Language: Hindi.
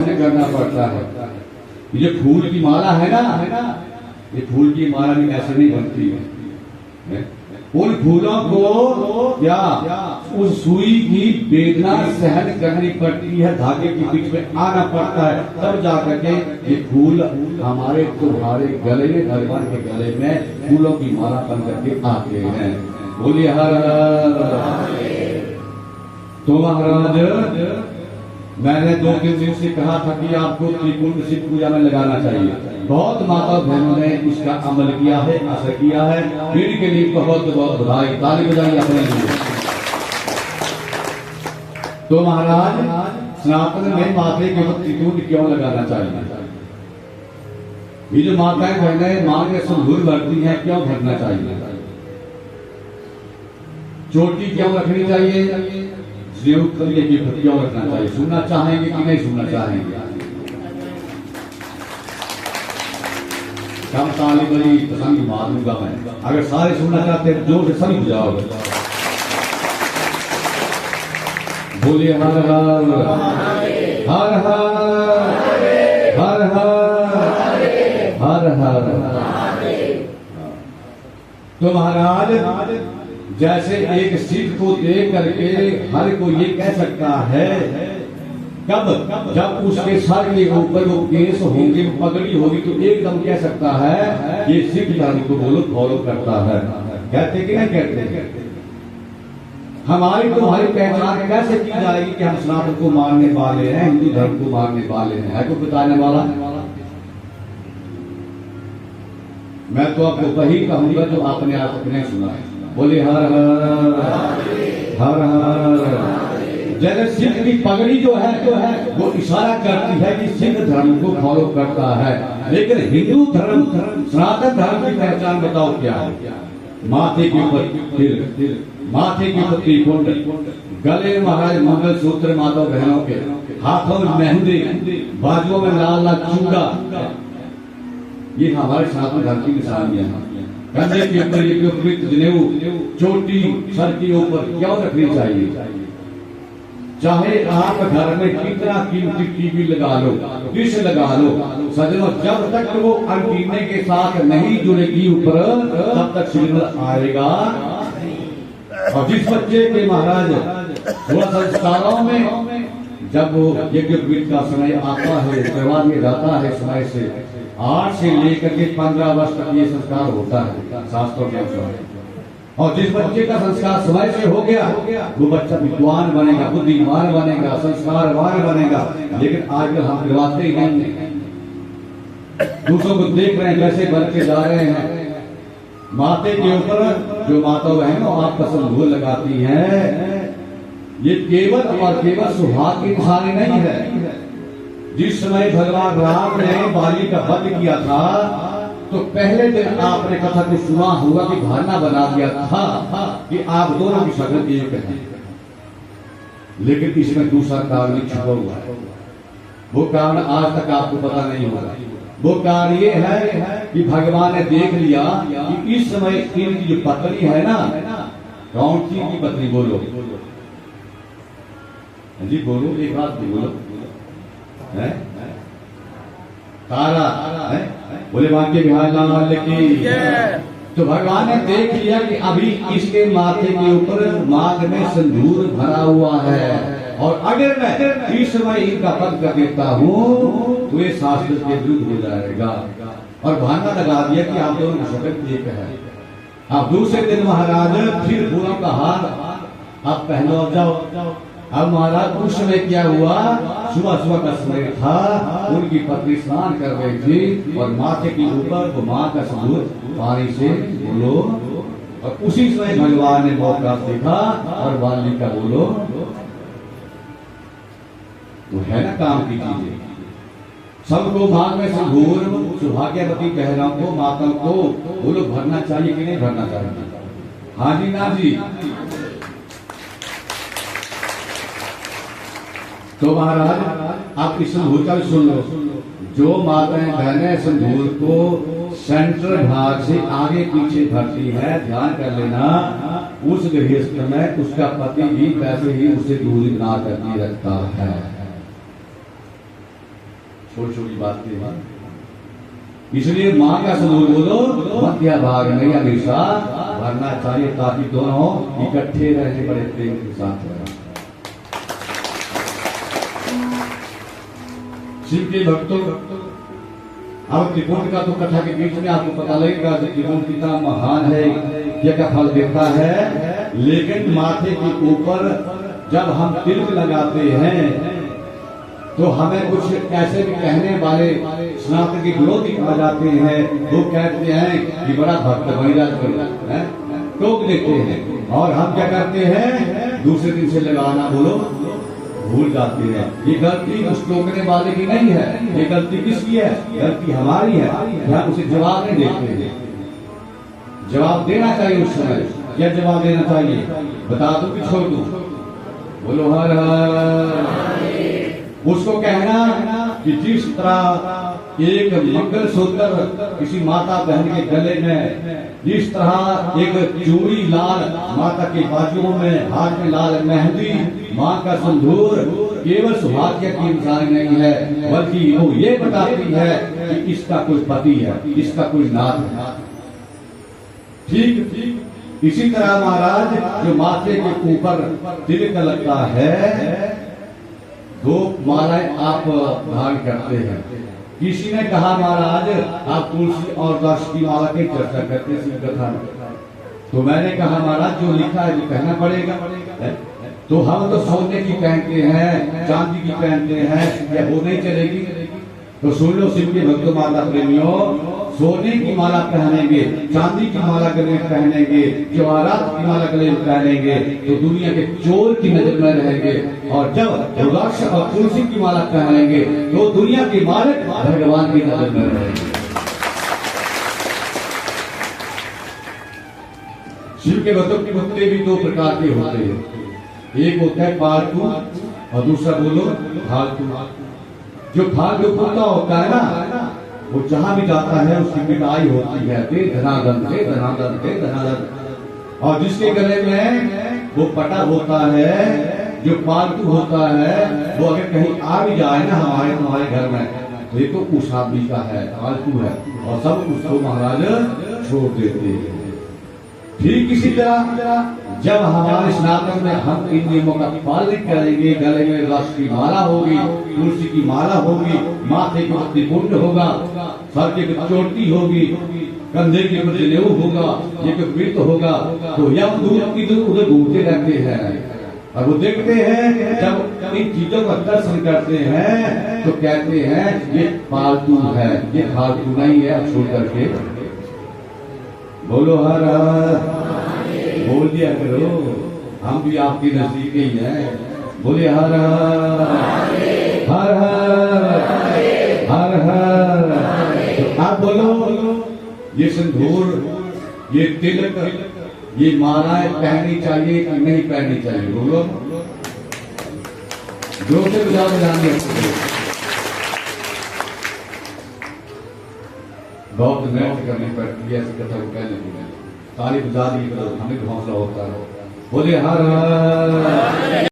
करना पड़ता है। ये फूल की माला है ना, ये फूल की माला भी ऐसे नहीं बनती है। उन फूलों को क्या उस सुई की वेदना सहन करनी पड़ती है, धागे के बीच में आना पड़ता है, तब जाकर के ये फूल हमारे तुम्हारे गले में, भगवान के गले में फूलों की माला बन करके आते हैं। बोलिए हर हर। तो महाराज मैंने 2-3 दिन से कहा था कि आपको त्रिपुंड शिव पूजा में लगाना चाहिए। बहुत माता बहनों ने इसका अमल किया है, असर किया है। पीढ़ी के लिए बहुत बहुत बधाई, ताली बजाई अपने लिए। तो महाराज सनातन में माथे के ऊपर त्रिपुंड क्यों लगाना चाहिए? ये जो माताएं बहनें मां के सिंदूर भरती हैं, क्यों भरना चाहिए? चोटी क्यों रखनी चाहिए? क्यों रखना चाहिए? सुनना चाहेंगे कि नहीं सुनना चाहेंगे? कम ताली बड़ी पसंद मारूंगा मैं। अगर सारे सुनना चाहते हैं जोर से सभी बुझाओगे। बोलिए हर हर हर हर हर हर हर। तो महाराज जैसे एक सिद्ध को देख करके हर को ये कह सकता है, कब जब उसके सर के ऊपर वो केस होंगे, पगड़ी होगी, तो एकदम कह सकता है ये सिद्ध धर्म को बोलो फॉलो करता है। कहते कि नहीं कहते? हमारी तुम्हारी पहचान कैसे की जाएगी कि हम सनातन को मानने वाले हैं, हिंदू धर्म को मानने वाले हैं? है कोई बताने वाला? मैं तो आपको वही कहूंगा जो आपने आज तक नहीं सुना है। बोले हर हर हर हर। जैसे सिख की पगड़ी जो है वो इशारा करती है कि सिख धर्म को फॉलो करता है, लेकिन हिंदू धर्म, सनातन धर्म की पहचान बताओ क्या है? माथे के ऊपर तिल, माथे के ऊपर त्रिपुंड, गले में महाराज मंगल सूत्र माता बहनों के, हाथों में मेहंदी, बाजुओं में लाल लाल चूड़ा, ये हमारे सनातन धर्म की निशानियां हैं। कंधे के ऊपर ये पवित्र जनेऊ, चोटी सर के ऊपर क्यों रखनी चाहिए? चाहे आप घर में कितना कीमती टीवी लगा लो, डिश लगा लो, सजनों जब तक वो अंटीने के साथ नहीं जुड़ेगी ऊपर, तब तक सिग्नल आएगा। और जिस बच्चे के महाराज थोड़ा संस्कारों में जब वो यज्ञ का समय आता है, करवा दिया जाता है समय से, 8 से लेकर के 15 वर्ष तक ये संस्कार होता है शास्त्रों के अनुसार। और जिस बच्चे का संस्कार समय से हो गया वो बच्चा विद्वान बनेगा, बुद्धिमान बनेगा, संस्कारवान बनेगा। लेकिन आजकल हम करवाते ही नहीं, दूसरों को देख रहे हैं कैसे बनते जा रहे हैं। माथे के ऊपर जो माता बहनों आप पसंद वो लगाती हैं, ये केवल और केवल सुहाग की निशानी नहीं है। जिस समय भगवान राम ने बाली का वध किया था, तो पहले दिन आपने कथा को सुना होगा कि धारणा बना दिया था कि आप दोनों की शक्ल एक है। लेकिन इसमें दूसरा कारण भी छुपा हुआ है। वो कारण आज तक आपको पता नहीं होगा। वो कारण ये है कि भगवान ने देख लिया कि इस समय इनकी जो पत्नी है ना, कौन सी की पत्नी? बोलो जी, बोलो, एक बात बोलो। है तारा है? बोले वाक्य बिहार लाल की। तो भगवान ने देख लिया कि अभी इसके माथे के ऊपर मांग में सिंदूर भरा हुआ है, और अगर मैं इस समय इनका वध कर देता हूँ तो ये शास्त्र के विरुद्ध हो जाएगा। और भाना लगा दिया कि आप दोनों की शक्ल एक है। अब दूसरे दिन महाराज फिर फूलों का हार आप पहनो जाओ। अब महाराज उस समय क्या हुआ, सुबह सुबह का समय था, उनकी पत्नी स्नान कर रही थी और माथे के ऊपर वो माँ का सिंदूर पानी से बोलो, और उसी समय भगवान ने मौका देखा और वाली का बोलो। वो है ना काम की चीजें। सबको मांग में सिंदूर सौभाग्यवती बहनों को, माताओं को बोलो भरना चाहिए कि नहीं भरना चाहिए? हाँ जी ना जी। तो महाराज आप इस सिंदूर का भी सुन लो। जो माताएं बहनें सिंदूर को सेंट्रल भाग से आगे पीछे भरती है, ध्यान कर लेना, उस गृहस्थ में उसका पति भी वैसे ही उसे दूरी बना करके रखता है। छोटी छोटी बातें। इसलिए माँ का सिंदूर बोलो मध्य भाग में हमेशा भरना चाहिए, ताकि दोनों इकट्ठे रहने बड़े प्रेम के साथ रहे। शिव के भक्तों, अब त्रिकोण का तो कथा के बीच में आपको पता लगेगा त्रिकोण कितना महान है, यह का फल देता है। लेकिन माथे के ऊपर जब हम तिलक लगाते हैं तो हमें कुछ ऐसे भी कहने वाले सनातन के विरोधी कहा जाते हैं, वो कहते हैं कि बड़ा भक्त बनिराज टोक देते हैं, और हम क्या करते हैं दूसरे दिन से लगाना बोलो भूल जाते हैं। ये गलती उस टोकने वाले की नहीं है, ये गलती किसकी है? गलती हमारी है, हम उसे जवाब नहीं देते हैं। जवाब देना चाहिए उस समय। क्या जवाब देना चाहिए? बता दो कि छोड़ दो? बोलो हर हर। उसको कहना कि जिस तरह एक मंगल सूत्र किसी माता बहन के गले में, जिस तरह एक चूड़ी लाल माता के बाजुओं में, हाथ में लाल मेहंदी, माँ का सिंदूर केवल सौभाग्य की निशानी नहीं है, बल्कि वो ये बताती है कि इसका कोई पति है, इसका कोई नाथ है। ठीक इसी तरह महाराज जो माथे के ऊपर तिलक लगता है, दो मालाएं आप धारण करते हैं। किसी ने कहा महाराज आप तुलसी और दस की माला की चर्चा करते हैं शिव कथा में, तो मैंने कहा महाराज जो लिखा है वो कहना पड़ेगा। तो हम तो सोने की पहनते हैं, चांदी की पहनते हैं, या वो नहीं चलेगी? तो सुन लो शिव के भक्तों माता प्रेमियों, सोने की माला पहनेंगे, चांदी की माला गले में पहनेंगे, जवाहरात की माला गले में पहनेंगे तो दुनिया के चोर की नजर में रहेंगे, और जब रुद्राक्ष और तुलसी की माला पहनेंगे तो दुनिया के मालिक भगवान की नजर में रहेंगे। शिव के भक्तों की भक्ति भी दो प्रकार के होते हैं, एक होता है पालतू और दूसरा बोलो फालतू। जो फालतू कुत्ता होता है ना, वो जहां भी जाता है उसकी पिटाई होती है, दे धनादन दे धनादन दे धनादन। और जिसके गले में वो पटा होता है, जो पालतू होता है, वो अगर कहीं आ भी जाए ना हमारे तुम्हारे घर में, तो ये तो उस आदमी का है, पालतू है, और सब उसको महाराज छोड़ देते हैं। ठीक इसी तरह जब हमारे स्नातक में हम इन नियमों का पालन करेंगे, गले में रुद्राक्ष की माला होगी, तुलसी की माला होगी, माथे के ऊपर त्रिपुंड होगा, सर के ऊपर चोटी होगी, कंधे के ऊपर जनेऊ होगा, ये कोई वृत्त होगा, तो यमदूत की दूत उधर घूमते रहते हैं और वो देखते हैं। जब इन चीजों का दर्शन करते हैं तो कहते हैं ये फालतू है, ये फालतू नहीं है, छोड़ करके बोलो हर हर। बोल दिया करो, हम भी आपके नजदीक ही हैं। बोले हर हर हर हर हर हर। तो आप बोलो ये सिंदूर, ये तिलक, ये मालाएं पहननी चाहिए कि नहीं पहननी चाहिए? बोलो जोर से बजाओ, बजाने बहुत मेहनत करनी पड़ती है ऐसी कथा को कहने के लिए। ताली बजा दी करो, हमें हौसला होता है। बोले हर हर।